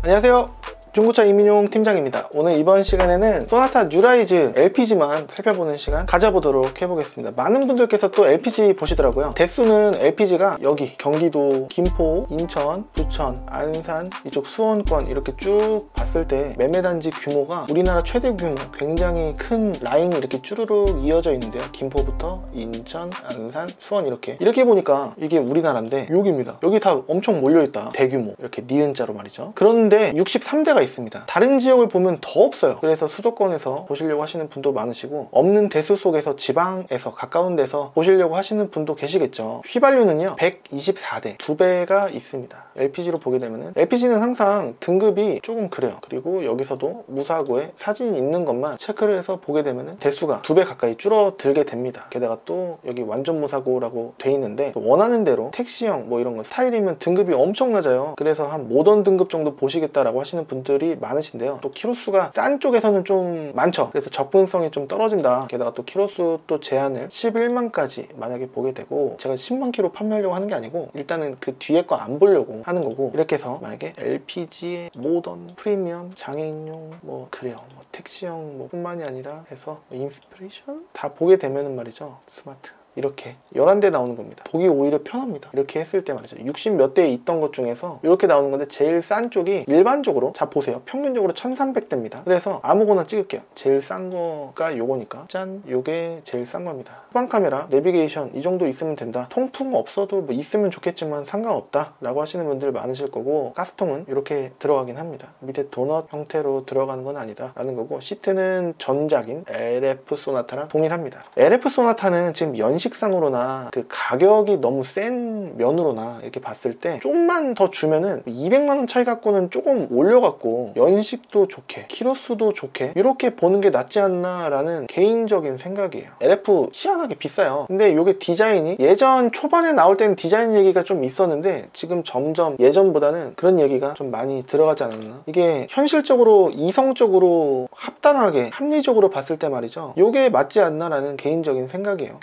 안녕하세요, 중고차 이민용 팀장입니다. 오늘 이번 시간에는 소나타 뉴라이즈 LPG만 살펴보는 시간 가져보도록 해보겠습니다. 많은 분들께서 또 LPG 보시더라고요. 대수는 LPG가 여기 경기도, 김포, 인천, 부천, 안산, 이쪽 수원권 이렇게 쭉 봤을 때 매매단지 규모가 우리나라 최대 규모, 굉장히 큰 라인이 이렇게 쭈르륵 이어져 있는데요. 김포부터 인천, 안산, 수원 이렇게 보니까 이게 우리나라인데 여기입니다. 여기 다 엄청 몰려있다. 대규모 이렇게 니은자로 말이죠. 그런데 63대가 있습니다. 다른 지역을 보면 더 없어요. 그래서 수도권에서 보시려고 하시는 분도 많으시고, 없는 대수 속에서 지방에서 가까운 데서 보시려고 하시는 분도 계시겠죠. 휘발유는요 124대 2배가 있습니다. LPG로 보게 되면은, LPG는 항상 등급이 조금 그래요. 그리고 여기서도 무사고에 사진이 있는 것만 체크를 해서 보게 되면은 대수가 2배 가까이 줄어들게 됩니다. 게다가 또 여기 완전 무사고라고 돼 있는데, 원하는 대로 택시형 뭐 이런 거 스타일이면 등급이 엄청 낮아요. 그래서 한 모던 등급 정도 보시겠다라고 하시는 분들이 많으신데요. 또 키로수가 싼 쪽에서는 좀 많죠. 그래서 접근성이 좀 떨어진다. 게다가 또 키로수 또 제한을 11만까지 만약에 보게 되고, 제가 10만 키로 판매하려고 하는 게 아니고 일단은 그 뒤에 거 안 보려고 하는 거고, 이렇게 해서 만약에 LPG의 모던, 프리미엄, 장애인용 뭐 그래요, 뭐 택시형 뭐 뿐만이 아니라 해서 인스피레이션 다 보게 되면은 말이죠, 스마트 이렇게 11대 나오는 겁니다. 보기 오히려 편합니다. 이렇게 했을 때 말이죠, 60 몇 대에 있던 것 중에서 이렇게 나오는 건데, 제일 싼 쪽이 일반적으로, 자 보세요, 평균적으로 1300대입니다 그래서 아무거나 찍을게요. 제일 싼 거가 요거니까 짠, 요게 제일 싼 겁니다. 후방 카메라, 내비게이션 이 정도 있으면 된다. 통풍 없어도 뭐 있으면 좋겠지만 상관없다 라고 하시는 분들 많으실 거고, 가스통은 이렇게 들어가긴 합니다. 밑에 도넛 형태로 들어가는 건 아니다 라는 거고, 시트는 전작인 LF 소나타랑 동일합니다. LF 소나타는 지금 식상으로나 그 가격이 너무 센 면으로나 이렇게 봤을 때 좀만 더 주면은 200만원 차이 갖고는 조금 올려갖고 연식도 좋게 키로수도 좋게 이렇게 보는 게 낫지 않나 라는 개인적인 생각이에요. LF 희한하게 비싸요. 근데 이게 디자인이, 예전 초반에 나올 때는 디자인 얘기가 좀 있었는데 지금 점점 예전보다는 그런 얘기가 좀 많이 들어가지 않았나. 이게 현실적으로 이성적으로 합당하게 합리적으로 봤을 때 말이죠, 이게 맞지 않나 라는 개인적인 생각이에요.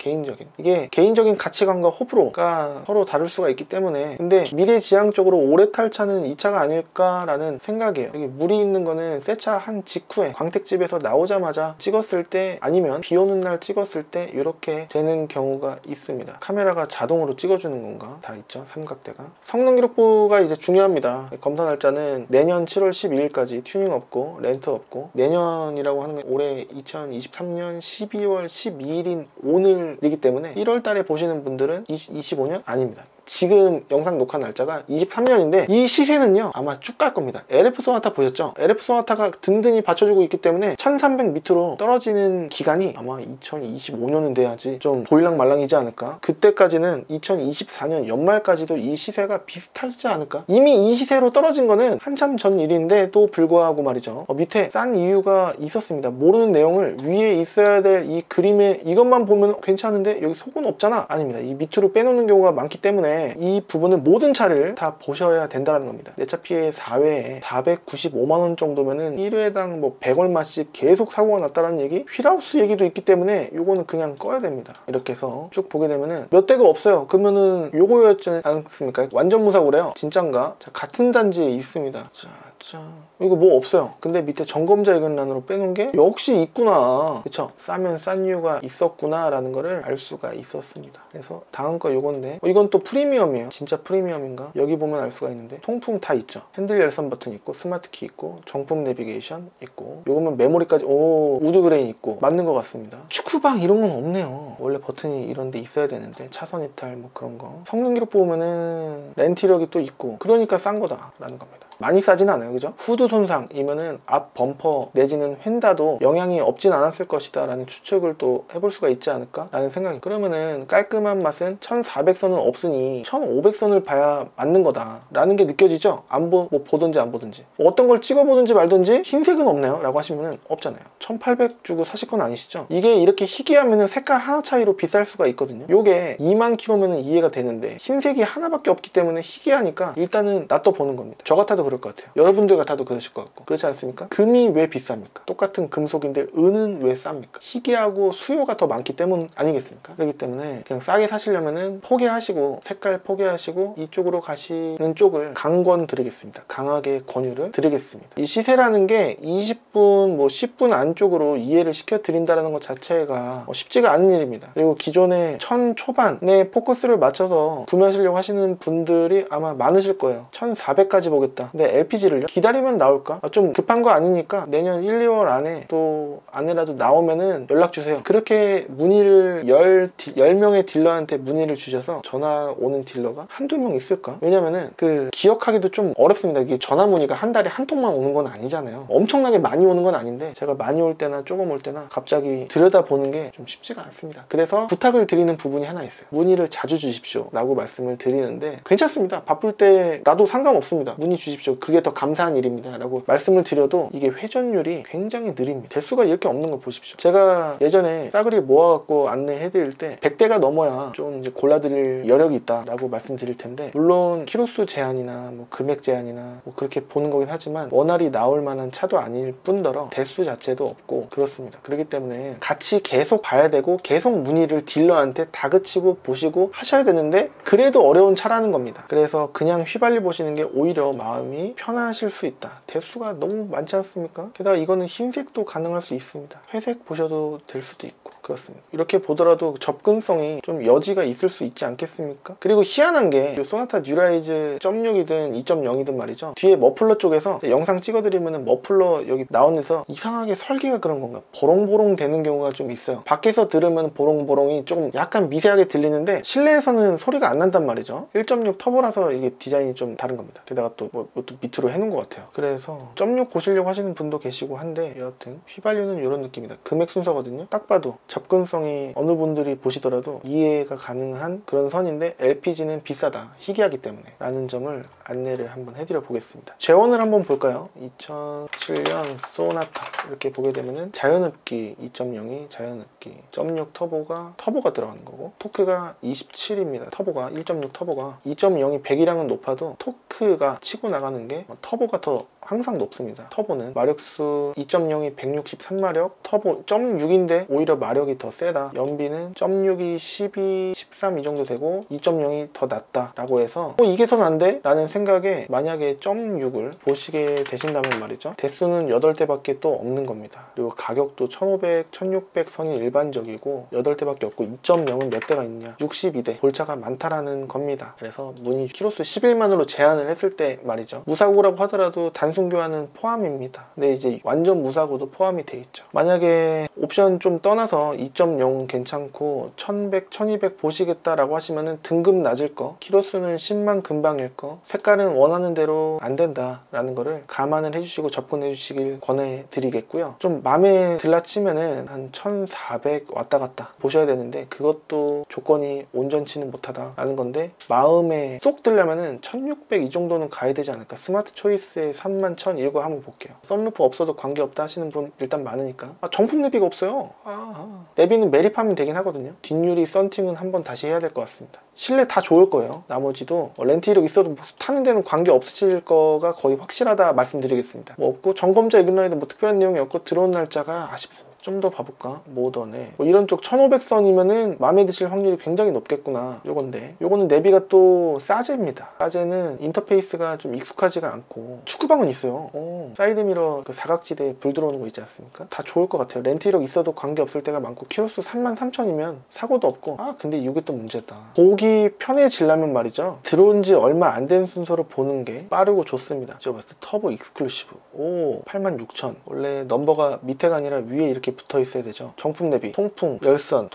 이게 개인적인 가치관과 호불호가 서로 다를 수가 있기 때문에. 근데 미래지향적으로 오래 탈 차는 이 차가 아닐까라는 생각이에요. 여기 물이 있는 거는 새 차 한 직후에 광택집에서 나오자마자 찍었을 때, 아니면 비 오는 날 찍었을 때 이렇게 되는 경우가 있습니다. 카메라가 자동으로 찍어주는 건가 다 있죠, 삼각대가. 성능 기록부가 이제 중요합니다. 검사 날짜는 내년 7월 12일까지 튜닝 없고 렌트 없고, 내년이라고 하는 건 올해 2023년 12월 12일인 오늘이기 때문에 1월 달에 보시는 분들은 25년 아닙니다. 지금 영상 녹화 날짜가 23년인데 이 시세는요 아마 쭉 갈 겁니다. LF 소나타 보셨죠? LF 소나타가 든든히 받쳐주고 있기 때문에 1300 밑으로 떨어지는 기간이 아마 2025년은 돼야지 좀 보일랑말랑이지 않을까. 그때까지는 2024년 연말까지도 이 시세가 비슷하지 않을까. 이미 이 시세로 떨어진 거는 한참 전 일인데도 불구하고 말이죠, 밑에 싼 이유가 있었습니다. 모르는 내용을 위에 있어야 될 이 그림에 이것만 보면 괜찮은데 여기 속은 없잖아, 아닙니다. 이 밑으로 빼놓는 경우가 많기 때문에 이 부분을 모든 차를 다 보셔야 된다는 겁니다. 내 차 피해 4회에 495만원 정도면은 1회당 뭐 100얼마씩 계속 사고가 났다는 얘기, 휠하우스 얘기도 있기 때문에 요거는 그냥 꺼야 됩니다. 이렇게 해서 쭉 보게 되면은 몇 대가 없어요. 그러면은 요거였지 않습니까? 완전 무사고래요. 진짠가? 자, 같은 단지에 있습니다. 자, 이거 뭐 없어요. 근데 밑에 점검자 의견란으로 빼놓은 게 역시 있구나, 그쵸? 싸면 싼 이유가 있었구나 라는 거를 알 수가 있었습니다. 그래서 다음 거 요건데, 이건 또 프리미엄이에요. 진짜 프리미엄인가? 여기 보면 알 수가 있는데 통풍 다 있죠. 핸들 열선 버튼 있고, 스마트 키 있고, 정품 내비게이션 있고, 요거면 메모리까지, 오, 우드 그레인 있고, 맞는 것 같습니다. 축구방 이런 건 없네요. 원래 버튼이 이런 데 있어야 되는데, 차선 이탈 뭐 그런 거. 성능 기록 보면은 렌트력이 또 있고, 그러니까 싼 거다 라는 겁니다. 많이 싸진 않아요, 그죠? 후드 손상이면은 앞 범퍼 내지는 휀다도 영향이 없진 않았을 것이다 라는 추측을 또 해볼 수가 있지 않을까 라는 생각이. 그러면은 깔끔한 맛은 1400선은 없으니 1500선을 봐야 맞는 거다 라는 게 느껴지죠? 뭐 보든지 안 보든지, 어떤 걸 찍어보든지 말든지 흰색은 없나요? 라고 하시면은 없잖아요. 1800 주고 사실 건 아니시죠? 이게 이렇게 희귀하면은 색깔 하나 차이로 비쌀 수가 있거든요. 요게 2만 킬로면은 이해가 되는데 흰색이 하나밖에 없기 때문에 희귀하니까 일단은 놔둬 보는 겁니다. 저 같아도 누구나도 그럴 것 같아요. 여러분들 같아도 그러실 것 같고. 그렇지 않습니까? 금이 왜 비쌉니까? 똑같은 금속인데 은은 왜 쌉니까? 희귀하고 수요가 더 많기 때문 아니겠습니까? 그렇기 때문에 그냥 싸게 사시려면은 포기하시고, 색깔 포기하시고 이쪽으로 가시는 쪽을 강권드리겠습니다. 강하게 권유를 드리겠습니다. 이 시세라는 게 20분, 10분 안쪽으로 이해를 시켜드린다는 것 자체가 쉽지가 않은 일입니다. 그리고 기존에 1000 초반에 포커스를 맞춰서 구매하시려고 하시는 분들이 아마 많으실 거예요. 1400까지 보겠다. 근데 LPG를요? 기다리면 나올까? 좀 급한 거 아니니까 내년 1, 2월 안에 또 안에라도 나오면은 연락주세요. 그렇게 문의를 10명의 딜러한테 문의를 주셔서 전화 오는 딜러가 한두 명 있을까? 왜냐면은 기억하기도 좀 어렵습니다. 이게 전화 문의가 한 달에 한 통만 오는 건 아니잖아요. 엄청나게 많이 오는 건 아닌데 제가 많이 올 때나 조금 올 때나 갑자기 들여다보는 게 좀 쉽지가 않습니다. 그래서 부탁을 드리는 부분이 하나 있어요. 문의를 자주 주십시오 라고 말씀을 드리는데 괜찮습니다. 바쁠 때라도 상관없습니다. 문의 주십시오. 그게 더 감사한 일입니다 라고 말씀을 드려도 이게 회전율이 굉장히 느립니다. 대수가 이렇게 없는 거 보십시오. 제가 예전에 싸그리 모아갖고 안내해드릴 때 100대가 넘어야 좀 이제 골라드릴 여력이 있다 라고 말씀드릴 텐데, 물론 키로수 제한이나 금액 제한이나 그렇게 보는 거긴 하지만 원활히 나올 만한 차도 아닐 뿐더러 대수 자체도 없고 그렇습니다. 그렇기 때문에 같이 계속 봐야 되고 계속 문의를 딜러한테 다그치고 보시고 하셔야 되는데 그래도 어려운 차라는 겁니다. 그래서 그냥 휘발유 보시는 게 오히려 마음이 편하실 수 있다. 대수가 너무 많지 않습니까? 게다가 이거는 흰색도 가능할 수 있습니다. 회색 보셔도 될 수도 있고 그렇습니다. 이렇게 보더라도 접근성이 좀 여지가 있을 수 있지 않겠습니까? 그리고 희한한 게 소나타 뉴라이즈 0.6이든 2.0이든 말이죠, 뒤에 머플러 쪽에서 영상 찍어드리면은 머플러 여기 나오면서 이상하게 설계가 그런 건가 보롱보롱 되는 경우가 좀 있어요. 밖에서 들으면 보롱보롱이 조금 약간 미세하게 들리는데 실내에서는 소리가 안 난단 말이죠. 1.6 터보라서 이게 디자인이 좀 다른 겁니다. 게다가 또 또 밑으로 해놓은 것 같아요. 그래서 0.6 보시려고 하시는 분도 계시고 한데, 여하튼 휘발유는 이런 느낌이다. 금액 순서거든요. 딱 봐도 접근성이 어느 분들이 보시더라도 이해가 가능한 그런 선인데 LPG는 비싸다, 희귀하기 때문에 라는 점을 안내를 한번 해드려 보겠습니다. 재원을 한번 볼까요? 2007년 소나타 이렇게 보게 되면은 자연흡기 2.0이 자연흡기, 0.6 터보가 들어가는 거고, 토크가 27입니다. 터보가 1.6 터보가 2.0이 100이랑은 높아도 토크가 치고 나가는 게 터보가 더 항상 높습니다. 터보는 마력수 2.0이 163마력, 터보 0.6인데 오히려 마력이 더 세다. 연비는 0.6이 12, 13 이 정도 되고 2.0이 더 낫다 라고 해서 이게 더 난데? 라는 생각에 만약에 0.6을 보시게 되신다면 말이죠, 대수는 8대밖에 또 없는 겁니다. 그리고 가격도 1500, 1600 선이 일반적이고 8대밖에 없고 2.0은 몇 대가 있냐? 62대. 볼차가 많다라는 겁니다. 그래서 문의 키로수 11만으로 제한을 했을 때 말이죠, 무사고라고 하더라도 단순 교환은 포함입니다. 근데 이제 완전 무사고도 포함이 돼 있죠. 만약에 옵션 좀 떠나서 2.0 괜찮고 1100, 1200 보시겠다라고 하시면은 등급 낮을 거, 키로수는 10만 금방일 거, 색깔은 원하는 대로 안 된다라는 거를 감안을 해주시고 접근해 주시길 권해드리겠고요. 좀 마음에 들라치면은 한 1400 왔다 갔다 보셔야 되는데 그것도 조건이 온전치는 못하다라는 건데, 마음에 쏙 들려면은 1600 이 정도는 가야 되지 않을까. 스마트 초이스에 31,000 이거 한번 볼게요. 썬루프 없어도 관계없다 하시는 분 일단 많으니까. 정품 내비가 없어요. 내비는 매립하면 되긴 하거든요. 뒷유리 썬팅은 한번 다시 해야 될 것 같습니다. 실내 다 좋을 거예요. 나머지도 렌트 이력 있어도 타는 데는 관계 없으실 거가 거의 확실하다 말씀드리겠습니다. 없고 점검자 이그나이드 특별한 내용이 없고 들어온 날짜가 아쉽습니다. 좀 더 봐볼까? 모던에 이런 쪽 1500선이면은 마음에 드실 확률이 굉장히 높겠구나 요건데, 요거는 내비가 또 사제입니다. 사제는 인터페이스가 좀 익숙하지가 않고 축구방은 있어요. 사이드미러 사각지대에 불 들어오는 거 있지 않습니까? 다 좋을 것 같아요. 렌트 이력 있어도 관계없을 때가 많고 키로수 33,000이면 사고도 없고. 근데 이게 또 문제다. 보기 편해지려면 말이죠, 들어온 지 얼마 안 된 순서로 보는 게 빠르고 좋습니다. 제가 봤을 때 터보 익스클루시브 86,000. 원래 넘버가 밑에가 아니라 위에 이렇게 붙어 있어야 되죠. 정품 내비, 통풍 열선,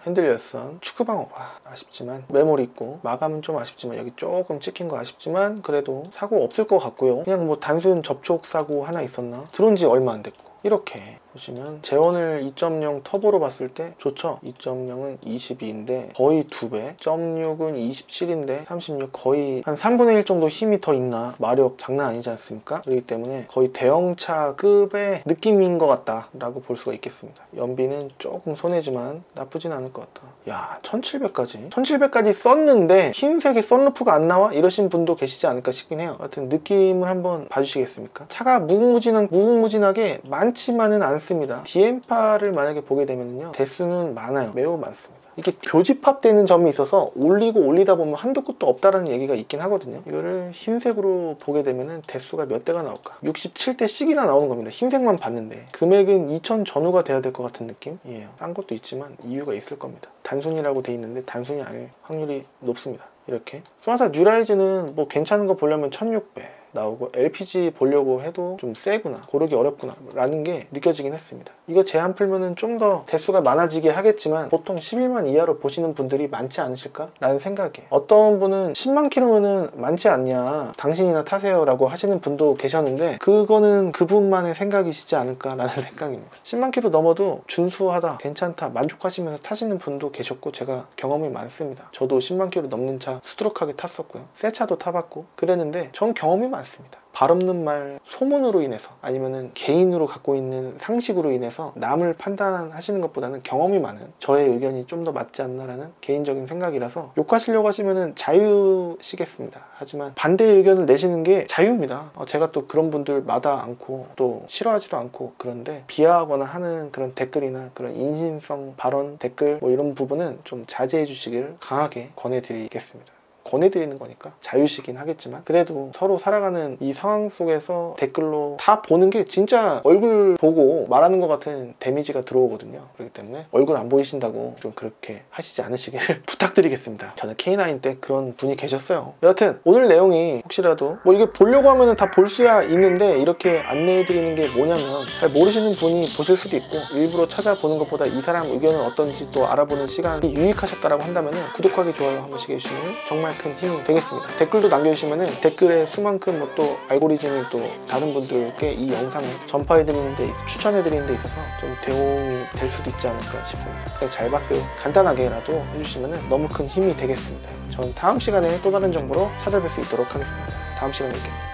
핸들 열선, 축구방어 아쉽지만, 메모리 있고 마감은 좀 아쉽지만, 여기 조금 찍힌 거 아쉽지만 그래도 사고 없을 것 같고요. 그냥 단순 접촉 사고 하나 있었나? 들어온 지 얼마 안 됐고 이렇게 보시면 재원을 2.0 터보로 봤을 때 좋죠. 2.0은 22인데 거의 2배, 0.6은 27인데 36, 거의 한 3분의 1 정도 힘이 더 있나. 마력 장난 아니지 않습니까? 그렇기 때문에 거의 대형차급의 느낌인 것 같다 라고 볼 수가 있겠습니다. 연비는 조금 손해지만 나쁘진 않을 것 같다. 야, 1700까지 썼는데 흰색의 썬루프가 안 나와? 이러신 분도 계시지 않을까 싶긴 해요. 하여튼 느낌을 한번 봐주시겠습니까? 차가 무궁무진하게 많지만은 않습니다. DM파를 만약에 보게 되면요, 대수는 많아요. 매우 많습니다. 이게 교집합되는 점이 있어서 올리다 보면 한도 끝도 없다라는 얘기가 있긴 하거든요. 이거를 흰색으로 보게 되면은 대수가 몇 대가 나올까? 67대씩이나 나오는 겁니다. 흰색만 봤는데 금액은 2000 전후가 돼야 될 것 같은 느낌이에요. 싼 것도 있지만 이유가 있을 겁니다. 단순이라고 돼 있는데 단순이 아닐 확률이 높습니다. 이렇게 소나타 뉴라이즈는 뭐 괜찮은 거 보려면 1600 나오고 LPG 보려고 해도 좀 세구나, 고르기 어렵구나 라는 게 느껴지긴 했습니다. 이거 제한 풀면은 좀 더 대수가 많아지게 하겠지만 보통 11만 이하로 보시는 분들이 많지 않으실까 라는 생각이에요. 어떤 분은 10만 킬로면은 많지 않냐, 당신이나 타세요 라고 하시는 분도 계셨는데 그거는 그분만의 생각이시지 않을까 라는 생각입니다. 10만 킬로 넘어도 준수하다, 괜찮다, 만족하시면서 타시는 분도 계셨고 제가 경험이 많습니다. 저도 10만 킬로 넘는 차 수두룩하게 탔었고요. 새 차도 타봤고 그랬는데 전 경험이 많습니다. 발 없는 말, 소문으로 인해서 아니면은 개인으로 갖고 있는 상식으로 인해서 남을 판단하시는 것보다는 경험이 많은 저의 의견이 좀 더 맞지 않나라는 개인적인 생각이라서 욕하시려고 하시면은 자유시겠습니다. 하지만 반대의 의견을 내시는 게 자유입니다. 제가 또 그런 분들 마다 않고 또 싫어하지도 않고, 그런데 비하하거나 하는 그런 댓글이나 그런 인신성 발언 댓글 뭐 이런 부분은 좀 자제해 주시길 강하게 권해드리겠습니다. 권해드리는 거니까 자유시긴 하겠지만 그래도 서로 살아가는 이 상황 속에서 댓글로 다 보는 게 진짜 얼굴 보고 말하는 것 같은 데미지가 들어오거든요. 그렇기 때문에 얼굴 안 보이신다고 좀 그렇게 하시지 않으시길 부탁드리겠습니다. 저는 K9 때 그런 분이 계셨어요. 여하튼 오늘 내용이 혹시라도 뭐 이게 보려고 하면 다 볼 수야 있는데 이렇게 안내해드리는 게 뭐냐면 잘 모르시는 분이 보실 수도 있고 일부러 찾아보는 것보다 이 사람 의견은 어떤지 또 알아보는 시간이 유익하셨다라고 한다면 구독하기, 좋아요 한 번씩 해주시면 정말 큰 힘이 되겠습니다. 댓글도 남겨주시면 댓글에 수만큼 뭐 또 알고리즘이 또 다른 분들께 이 영상을 전파해드리는데, 추천해드리는 데 있어서 좀 도움이 될 수도 있지 않을까 싶습니다. 그냥 잘 봤어요, 간단하게라도 해주시면 너무 큰 힘이 되겠습니다. 저는 다음 시간에 또 다른 정보로 찾아뵐 수 있도록 하겠습니다. 다음 시간에 뵙겠습니다.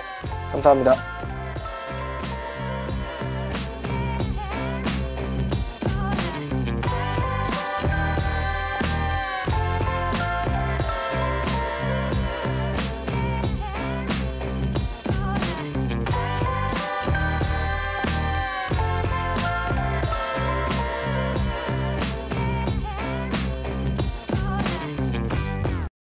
감사합니다.